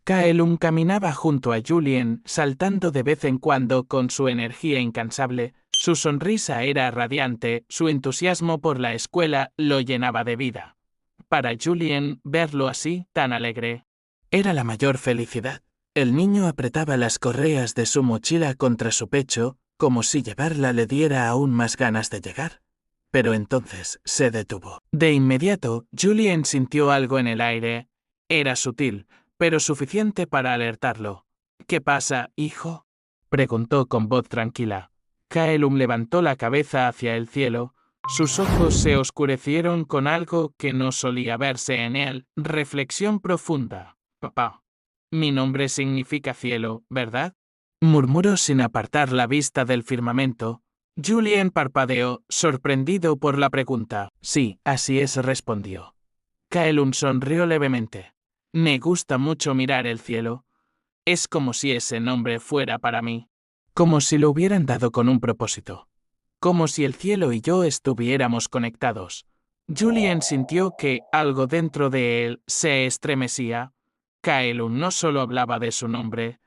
Kaelum caminaba junto a Julien, saltando de vez en cuando con su energía incansable. Su sonrisa era radiante, su entusiasmo por la escuela lo llenaba de vida. Para Julien, verlo así, tan alegre, era la mayor felicidad. El niño apretaba las correas de su mochila contra su pecho, como si llevarla le diera aún más ganas de llegar. Pero entonces se detuvo. De inmediato, Julien sintió algo en el aire. Era sutil, pero suficiente para alertarlo. ¿Qué pasa, hijo?, preguntó con voz tranquila. Kaelum levantó la cabeza hacia el cielo. Sus ojos se oscurecieron con algo que no solía verse en él. Reflexión profunda. Papá. Mi nombre significa cielo, ¿verdad?, murmuró sin apartar la vista del firmamento. Julien parpadeó, sorprendido por la pregunta. Sí, así es, respondió. Kaelum sonrió levemente. Me gusta mucho mirar el cielo. Es como si ese nombre fuera para mí. Como si lo hubieran dado con un propósito. Como si el cielo y yo estuviéramos conectados. Julien sintió que algo dentro de él se estremecía. Kaelum no solo hablaba de su nombre,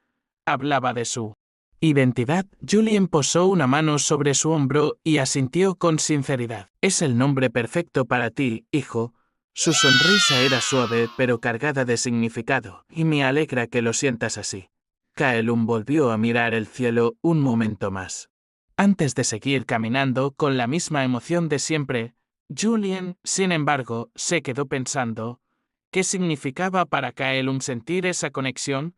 hablaba de su identidad. Julien posó una mano sobre su hombro y asintió con sinceridad. Es el nombre perfecto para ti, hijo. Su sonrisa era suave pero cargada de significado, y me alegra que lo sientas así. Kaelum volvió a mirar el cielo un momento más. Antes de seguir caminando con la misma emoción de siempre, Julien, sin embargo, se quedó pensando. ¿Qué significaba para Kaelum sentir esa conexión?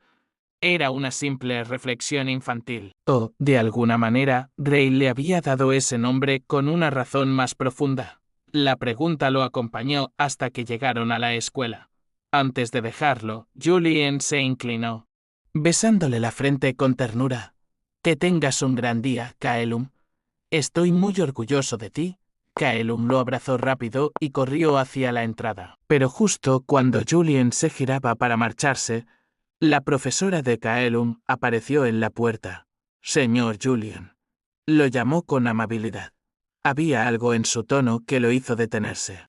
Era una simple reflexión infantil. O, de alguna manera, Gray le había dado ese nombre con una razón más profunda. La pregunta lo acompañó hasta que llegaron a la escuela. Antes de dejarlo, Julien se inclinó, besándole la frente con ternura. Que tengas un gran día, Kaelum. Estoy muy orgulloso de ti. Kaelum lo abrazó rápido y corrió hacia la entrada. Pero justo cuando Julien se giraba para marcharse, la profesora de Kaelum apareció en la puerta. Señor Julien. Lo llamó con amabilidad. Había algo en su tono que lo hizo detenerse.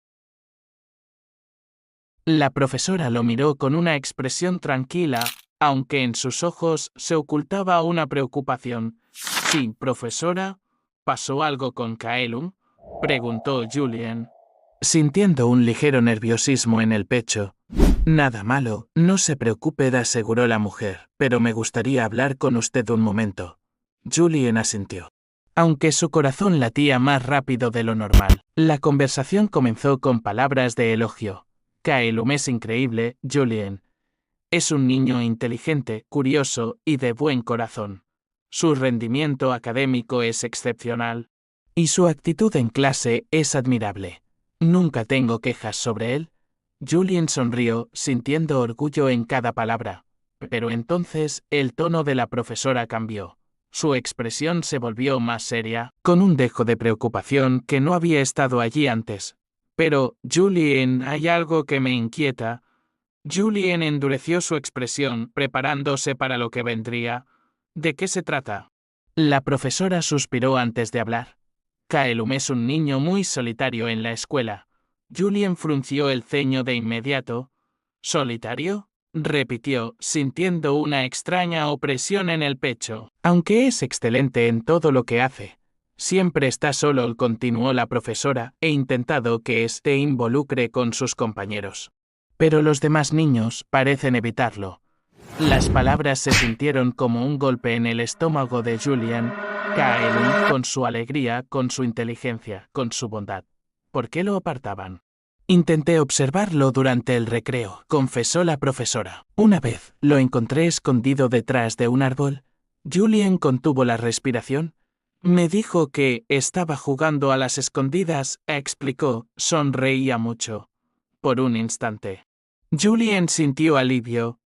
La profesora lo miró con una expresión tranquila, aunque en sus ojos se ocultaba una preocupación. Sí, profesora. ¿Pasó algo con Kaelum?, preguntó Julien, sintiendo un ligero nerviosismo en el pecho. Nada malo, no se preocupe, aseguró la mujer, pero me gustaría hablar con usted un momento. Julien asintió, aunque su corazón latía más rápido de lo normal. La conversación comenzó con palabras de elogio. Kaelum es increíble, Julien. Es un niño inteligente, curioso y de buen corazón. Su rendimiento académico es excepcional. Y su actitud en clase es admirable. Nunca tengo quejas sobre él. Julien sonrió, sintiendo orgullo en cada palabra. Pero entonces el tono de la profesora cambió. Su expresión se volvió más seria, con un dejo de preocupación que no había estado allí antes. Pero, Julien, hay algo que me inquieta. Julien endureció su expresión, preparándose para lo que vendría. ¿De qué se trata? La profesora suspiró antes de hablar. Kaelum es un niño muy solitario en la escuela. Julien frunció el ceño de inmediato. ¿Solitario?, repitió, sintiendo una extraña opresión en el pecho. Aunque es excelente en todo lo que hace. Siempre está solo, continuó la profesora, e intentado que éste involucre con sus compañeros. Pero los demás niños parecen evitarlo. Las palabras se sintieron como un golpe en el estómago de Julien. Kaelum, con su alegría, con su inteligencia, con su bondad. ¿Por qué lo apartaban? Intenté observarlo durante el recreo, confesó la profesora. Una vez, lo encontré escondido detrás de un árbol. Julien contuvo la respiración. Me dijo que estaba jugando a las escondidas, explicó, sonreía mucho. Por un instante. Julien sintió alivio.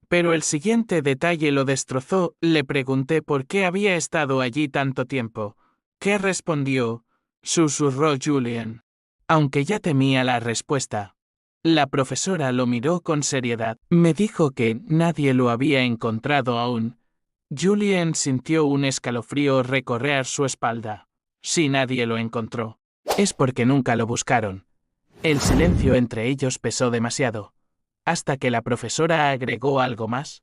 Pero el siguiente detalle lo destrozó. Le pregunté por qué había estado allí tanto tiempo. ¿Qué respondió?, susurró Julien. Aunque ya temía la respuesta. La profesora lo miró con seriedad. Me dijo que nadie lo había encontrado aún. Julien sintió un escalofrío recorrer su espalda. Si nadie lo encontró, es porque nunca lo buscaron. El silencio entre ellos pesó demasiado. hasta que la profesora agregó algo más.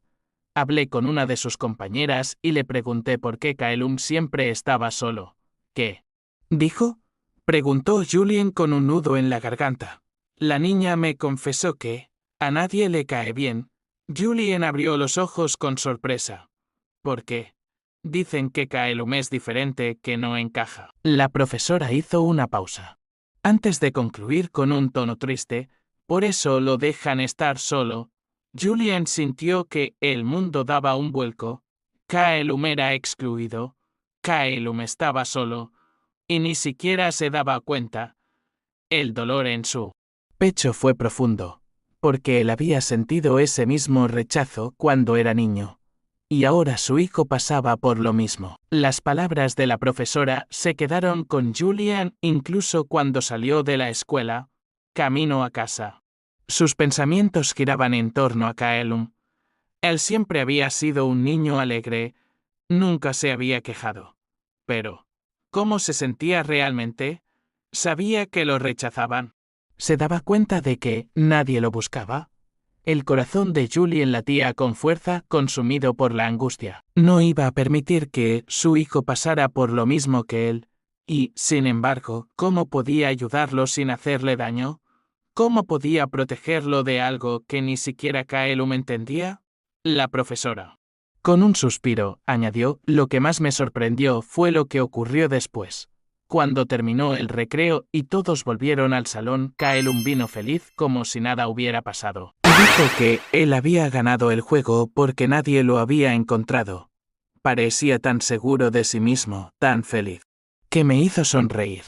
Hablé con una de sus compañeras y le pregunté por qué Kaelum siempre estaba solo. ¿Qué dijo? Preguntó Julien con un nudo en la garganta. La niña me confesó que a nadie le cae bien. Julien abrió los ojos con sorpresa. ¿Por qué? Dicen que Kaelum es diferente, que no encaja. La profesora hizo una pausa. Antes de concluir con un tono triste, por eso lo dejan estar solo. Julien sintió que el mundo daba un vuelco. Kaelum era excluido. Kaelum estaba solo. Y ni siquiera se daba cuenta. El dolor en su pecho fue profundo, porque él había sentido ese mismo rechazo cuando era niño. Y ahora su hijo pasaba por lo mismo. Las palabras de la profesora se quedaron con Julien incluso cuando salió de la escuela, camino a casa. Sus pensamientos giraban en torno a Kaelum. Él siempre había sido un niño alegre, nunca se había quejado. Pero, ¿cómo se sentía realmente? Sabía que lo rechazaban. ¿Se daba cuenta de que nadie lo buscaba? El corazón de Julien latía con fuerza, consumido por la angustia. No iba a permitir que su hijo pasara por lo mismo que él, y, sin embargo, ¿cómo podía ayudarlo sin hacerle daño? ¿Cómo podía protegerlo de algo que ni siquiera Kaelum entendía? La profesora. Con un suspiro, añadió, lo que más me sorprendió fue lo que ocurrió después. Cuando terminó el recreo y todos volvieron al salón, Kaelum vino feliz como si nada hubiera pasado. Dijo que él había ganado el juego porque nadie lo había encontrado. Parecía tan seguro de sí mismo, tan feliz, que me hizo sonreír.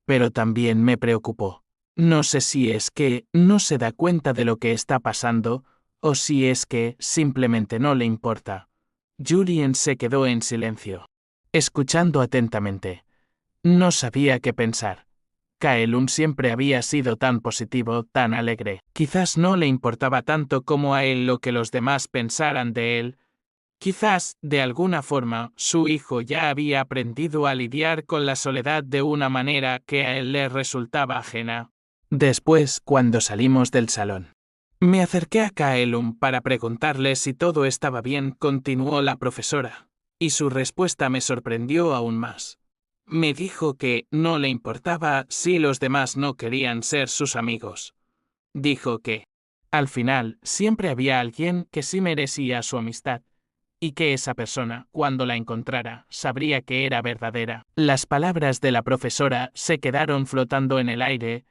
Pero también me preocupó. No sé si es que no se da cuenta de lo que está pasando, o si es que simplemente no le importa. Julien se quedó en silencio, escuchando atentamente. No sabía qué pensar. Kaelum siempre había sido tan positivo, tan alegre. Quizás no le importaba tanto como a él lo que los demás pensaran de él. Quizás, de alguna forma, su hijo ya había aprendido a lidiar con la soledad de una manera que a él le resultaba ajena. Después, cuando salimos del salón, me acerqué a Kaelum para preguntarle si todo estaba bien, continuó la profesora, y su respuesta me sorprendió aún más. Me dijo que no le importaba si los demás no querían ser sus amigos. Dijo que, al final, siempre había alguien que sí merecía su amistad, y que esa persona, cuando la encontrara, sabría que era verdadera. Las palabras de la profesora se quedaron flotando en el aire.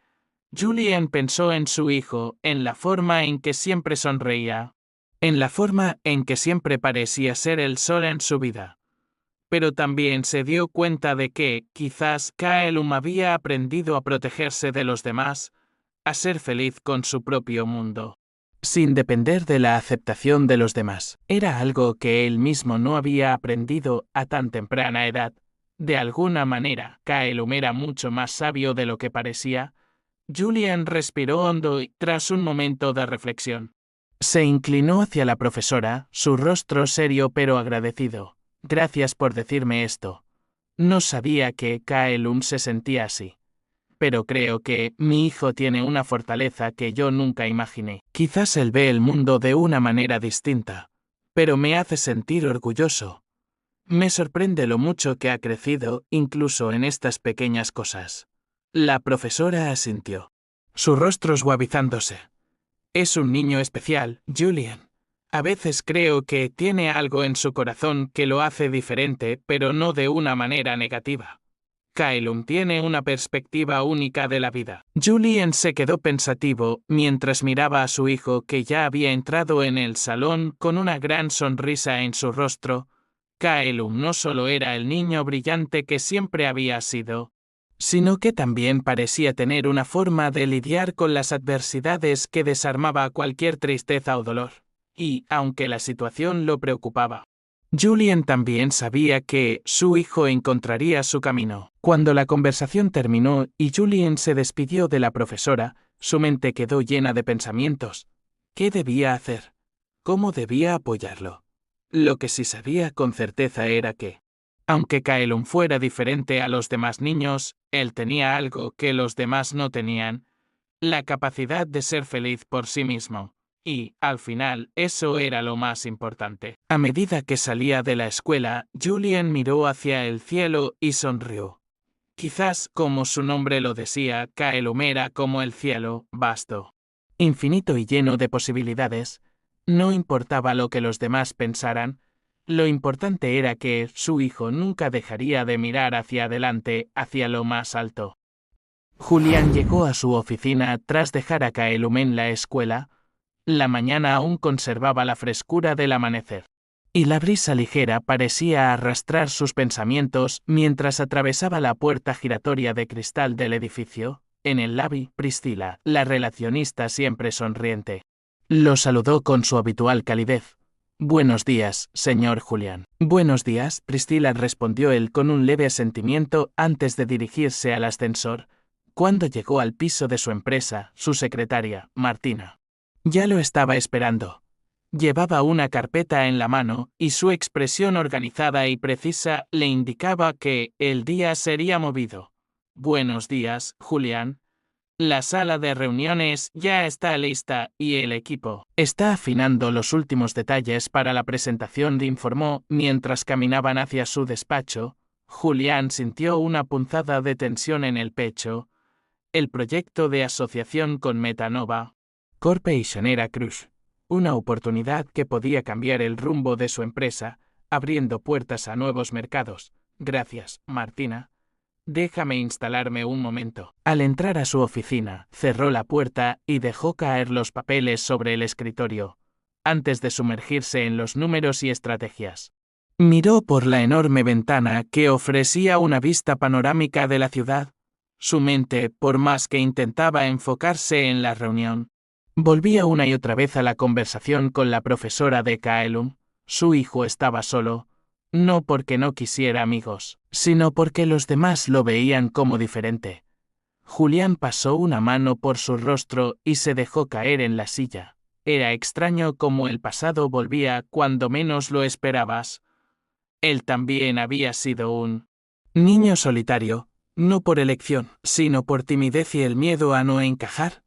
Julien pensó en su hijo, en la forma en que siempre sonreía, en la forma en que siempre parecía ser el sol en su vida. Pero también se dio cuenta de que, quizás, Kaelum había aprendido a protegerse de los demás, a ser feliz con su propio mundo, sin depender de la aceptación de los demás. Era algo que él mismo no había aprendido a tan temprana edad. De alguna manera, Kaelum era mucho más sabio de lo que parecía. Julien respiró hondo y, tras un momento de reflexión, se inclinó hacia la profesora, su rostro serio pero agradecido. Gracias por decirme esto. No sabía que Kaelum se sentía así. Pero creo que mi hijo tiene una fortaleza que yo nunca imaginé. Quizás él ve el mundo de una manera distinta, pero me hace sentir orgulloso. Me sorprende lo mucho que ha crecido, incluso en estas pequeñas cosas. La profesora asintió, su rostro suavizándose. Es un niño especial, Julien. A veces creo que tiene algo en su corazón que lo hace diferente, pero no de una manera negativa. Kaelum tiene una perspectiva única de la vida. Julien se quedó pensativo mientras miraba a su hijo que ya había entrado en el salón con una gran sonrisa en su rostro. Kaelum no solo era el niño brillante que siempre había sido, sino que también parecía tener una forma de lidiar con las adversidades que desarmaba cualquier tristeza o dolor. Y, aunque la situación lo preocupaba, Julien también sabía que su hijo encontraría su camino. Cuando la conversación terminó y Julien se despidió de la profesora, su mente quedó llena de pensamientos. ¿Qué debía hacer? ¿Cómo debía apoyarlo? Lo que sí sabía con certeza era que, aunque Kaelum fuera diferente a los demás niños, él tenía algo que los demás no tenían: la capacidad de ser feliz por sí mismo. Y, al final, eso era lo más importante. A medida que salía de la escuela, Julian miró hacia el cielo y sonrió. Quizás, como su nombre lo decía, Kaelum era como el cielo, vasto, infinito y lleno de posibilidades. No importaba lo que los demás pensaran, lo importante era que su hijo nunca dejaría de mirar hacia adelante, hacia lo más alto. Julián llegó a su oficina tras dejar a Kaelum en la escuela. La mañana aún conservaba la frescura del amanecer, y la brisa ligera parecía arrastrar sus pensamientos mientras atravesaba la puerta giratoria de cristal del edificio. En el lobby, Priscila, la relacionista siempre sonriente, lo saludó con su habitual calidez. «Buenos días, señor Julián». «Buenos días», Priscila respondió él con un leve asentimiento antes de dirigirse al ascensor. Cuando llegó al piso de su empresa, su secretaria, Martina, ya lo estaba esperando. Llevaba una carpeta en la mano, y su expresión organizada y precisa le indicaba que el día sería movido. «Buenos días, Julián. La sala de reuniones ya está lista y el equipo está afinando los últimos detalles para la presentación», informó mientras caminaban hacia su despacho. Julián sintió una punzada de tensión en el pecho. El proyecto de asociación con Metanova Corporation era Crush, una oportunidad que podía cambiar el rumbo de su empresa, abriendo puertas a nuevos mercados. «Gracias, Martina. Déjame instalarme un momento». Al entrar a su oficina, cerró la puerta y dejó caer los papeles sobre el escritorio, antes de sumergirse en los números y estrategias. Miró por la enorme ventana que ofrecía una vista panorámica de la ciudad. Su mente, por más que intentaba enfocarse en la reunión, volvía una y otra vez a la conversación con la profesora de Kaelum. Su hijo estaba solo, no porque no quisiera amigos, sino porque los demás lo veían como diferente. Julián pasó una mano por su rostro y se dejó caer en la silla. Era extraño cómo el pasado volvía cuando menos lo esperabas. Él también había sido un niño solitario, no por elección, sino por timidez y el miedo a no encajar.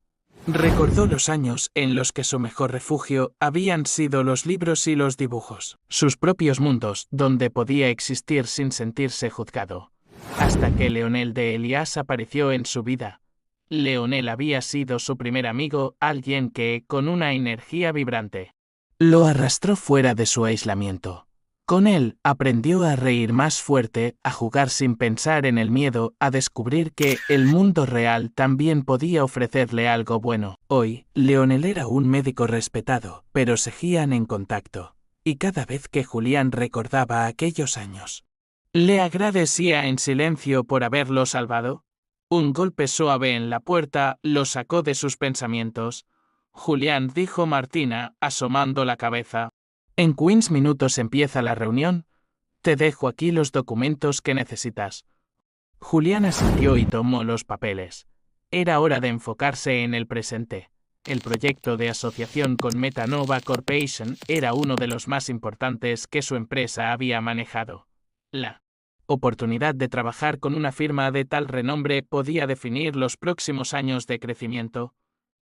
Recordó los años en los que su mejor refugio habían sido los libros y los dibujos, sus propios mundos donde podía existir sin sentirse juzgado. Hasta que Leonel de Elias apareció en su vida. Leonel había sido su primer amigo, alguien que, con una energía vibrante, lo arrastró fuera de su aislamiento. Con él, aprendió a reír más fuerte, a jugar sin pensar en el miedo, a descubrir que el mundo real también podía ofrecerle algo bueno. Hoy, Leonel era un médico respetado, pero seguían en contacto. Y cada vez que Julián recordaba aquellos años, le agradecía en silencio por haberlo salvado. Un golpe suave en la puerta lo sacó de sus pensamientos. «Julián», dijo Martina, asomando la cabeza. «En 15 minutos empieza la reunión. Te dejo aquí los documentos que necesitas». Julián asintió y tomó los papeles. Era hora de enfocarse en el presente. El proyecto de asociación con Metanova Corporation era uno de los más importantes que su empresa había manejado. La oportunidad de trabajar con una firma de tal renombre podía definir los próximos años de crecimiento.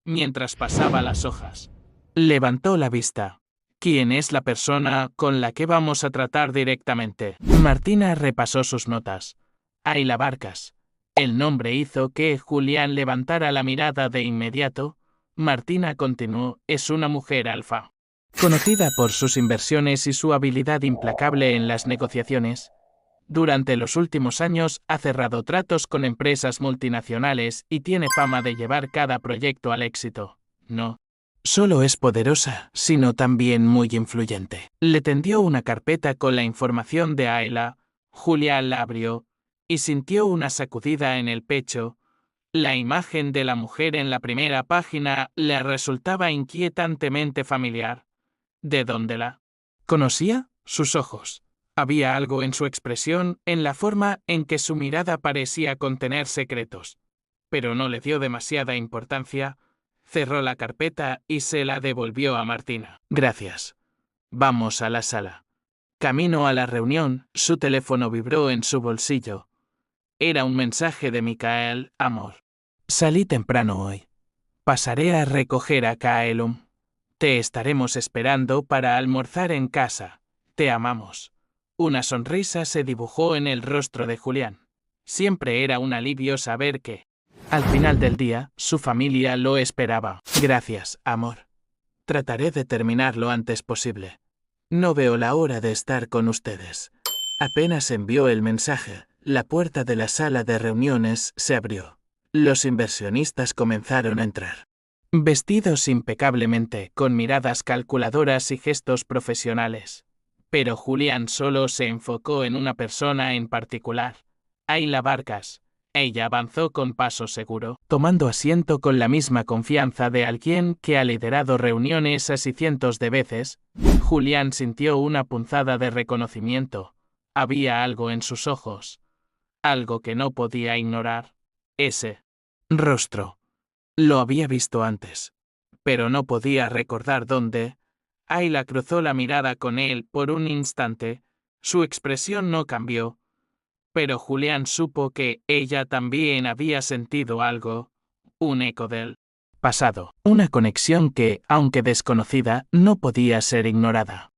Mientras pasaba las hojas, levantó la vista. «¿Quién es la persona con la que vamos a tratar directamente?». Martina repasó sus notas. «Ayla Barcas». El nombre hizo que Julián levantara la mirada de inmediato. Martina continuó: «Es una mujer alfa, conocida por sus inversiones y su habilidad implacable en las negociaciones. Durante los últimos años ha cerrado tratos con empresas multinacionales y tiene fama de llevar cada proyecto al éxito. No solo es poderosa, sino también muy influyente». Le tendió una carpeta con la información de Ayla. Julián la abrió y sintió una sacudida en el pecho. La imagen de la mujer en la primera página le resultaba inquietantemente familiar. ¿De dónde la conocía? Sus ojos. Había algo en su expresión, en la forma en que su mirada parecía contener secretos. Pero no le dio demasiada importancia. Cerró la carpeta y se la devolvió a Martina. «Gracias. Vamos a la sala». Camino a la reunión, su teléfono vibró en su bolsillo. Era un mensaje de Michael: «Amor. Salí temprano hoy. Pasaré a recoger a Kaelum. Te estaremos esperando para almorzar en casa. Te amamos. Una sonrisa se dibujó en el rostro de Julián. Siempre era un alivio saber que, al final del día, su familia lo esperaba. Gracias, amor. Trataré de terminar lo antes posible. No veo la hora de estar con ustedes. Apenas envió el mensaje, la puerta de la sala de reuniones se abrió. Los inversionistas comenzaron a entrar. Vestidos impecablemente, con miradas calculadoras y gestos profesionales. Pero Julián solo se enfocó en una persona en particular. Ayla Barcas. Ella avanzó con paso seguro, tomando asiento con la misma confianza de alguien que ha liderado reuniones así cientos de veces. Julián sintió una punzada de reconocimiento. Había algo en sus ojos. Algo que no podía ignorar. Ese rostro. Lo había visto antes, pero no podía recordar dónde. Ayla cruzó la mirada con él por un instante. Su expresión no cambió, pero Julián supo que ella también había sentido algo, un eco del pasado, una conexión que, aunque desconocida, no podía ser ignorada.